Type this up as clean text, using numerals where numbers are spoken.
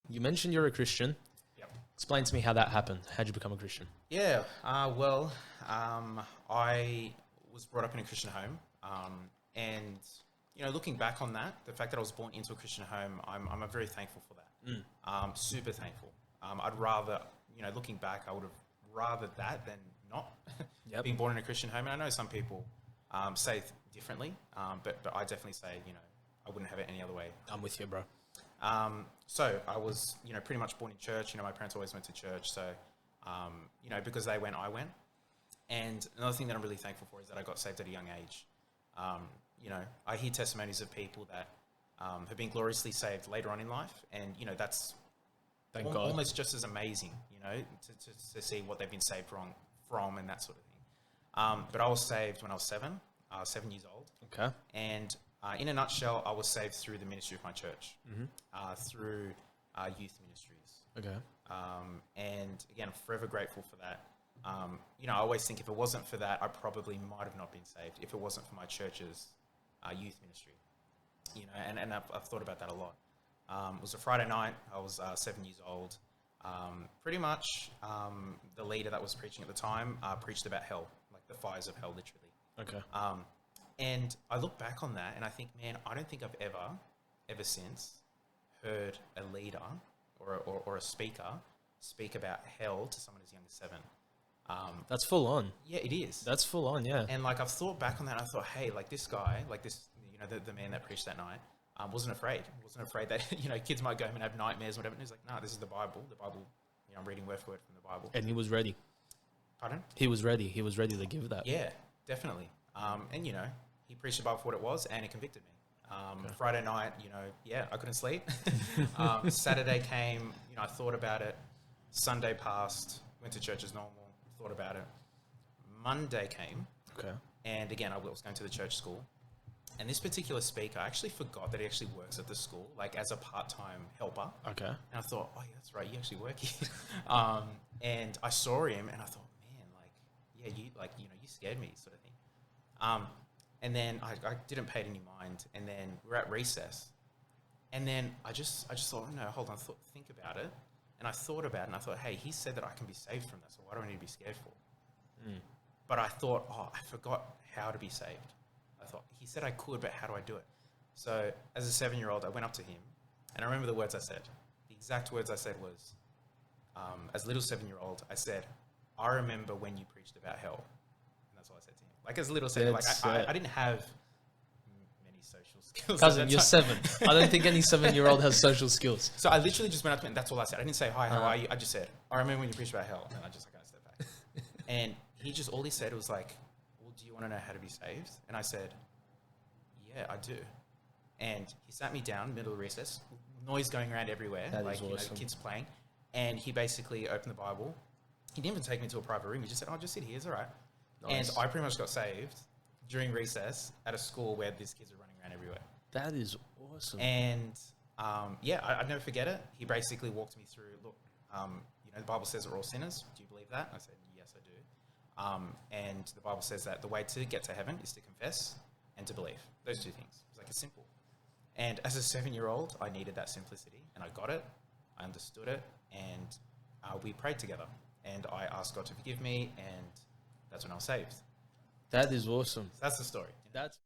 You mentioned you're a Christian. Yep. Explain to me how that happened. How'd you become a Christian? Yeah. I was brought up in a Christian home, and looking back on that, the fact that I was born into a Christian home, I'm very thankful for that. Super thankful. I'd rather, looking back, I would have rather that than not Yep. being born in a Christian home. And I know some people say differently, but I definitely say, I wouldn't have it any other way. I'm with you, bro. So I was, pretty much born in church. My parents always went to church. So, because they went, I went. And another thing that I'm really thankful for is that I got saved at a young age. I hear testimonies of people that have been gloriously saved later on in life. And, that's Thank God. almost just as amazing, to see what they've been saved from and that sort of thing. But I was saved when I was 7 years old. Okay. And in a nutshell, I was saved through the ministry of my church, through youth ministries. Okay. And again, I'm forever grateful for that. I always think if it wasn't for that, I probably might have not been saved if it wasn't for my church's youth ministry. And I've thought about that a lot. It was a Friday night. I was 7 years old. Pretty much the leader that was preaching at the time preached about hell, like the fires of hell, literally. Okay. And I look back on that and I think, man, I don't think I've ever since heard a leader or a speaker speak about hell to someone as young as 7. That's full on. Yeah, it is. That's full on, yeah. And like I've thought back on that and I thought, hey, like this guy, like this, the man that preached that night, wasn't afraid that, kids might go home and have nightmares or whatever. And he's like, nah, this is the Bible. The Bible, I'm reading word for word from the Bible. And he was ready. Pardon? He was ready. He was ready to give that. Yeah, definitely. And, he preached about for what it was and it convicted me. Okay. Friday night, I couldn't sleep. Saturday came, I thought about it. Sunday passed, went to church as normal, thought about it. Monday came. Okay. And again, I was going to the church school. And this particular speaker, I actually forgot that he actually works at the school, like as a part-time helper. Okay. And I thought, oh yeah, that's right, you actually work here. And I saw him and I thought, man, you scared me, sort of thing. And then I didn't pay it any mind. And then we're at recess. And then I just thought, no, hold on, think about it. And I thought about it and I thought, hey, he said that I can be saved from that, so why do I need to be scared for? But I thought, I forgot how to be saved. I thought, he said I could, but how do I do it? So as a 7-year-old, I went up to him and I remember the words I said. The exact words I said was, as a little 7-year-old, I said, I remember when you preached about hell. And that's all I said to him. Like as a little 7, I didn't have many social skills. Cousin, you're 7. I don't think any 7-year-old has social skills. So I literally just went up to him and that's all I said. I didn't say, hi, how are you? I just said, I remember when you preached about hell. And I just kind of stepped back. And all he said was like, well, do you want to know how to be saved? And I said, yeah, I do. And he sat me down, middle of recess, noise going around everywhere, That like is awesome. kids playing. And he basically opened the Bible. He didn't even take me to a private room. He just said, just sit here, it's all right. Nice. And I pretty much got saved during recess at a school where these kids are running around everywhere. That is awesome. And I'd never forget it. He basically walked me through, look, the Bible says we're all sinners. Do you believe that? I said, yes, I do. And the Bible says that the way to get to heaven is to confess and to believe. Those two things. It's like it's simple. And as a 7-year-old, I needed that simplicity. And I got it. I understood it. And we prayed together. And I asked God to forgive me. And that's when I was saved. That is awesome. So that's the story. That's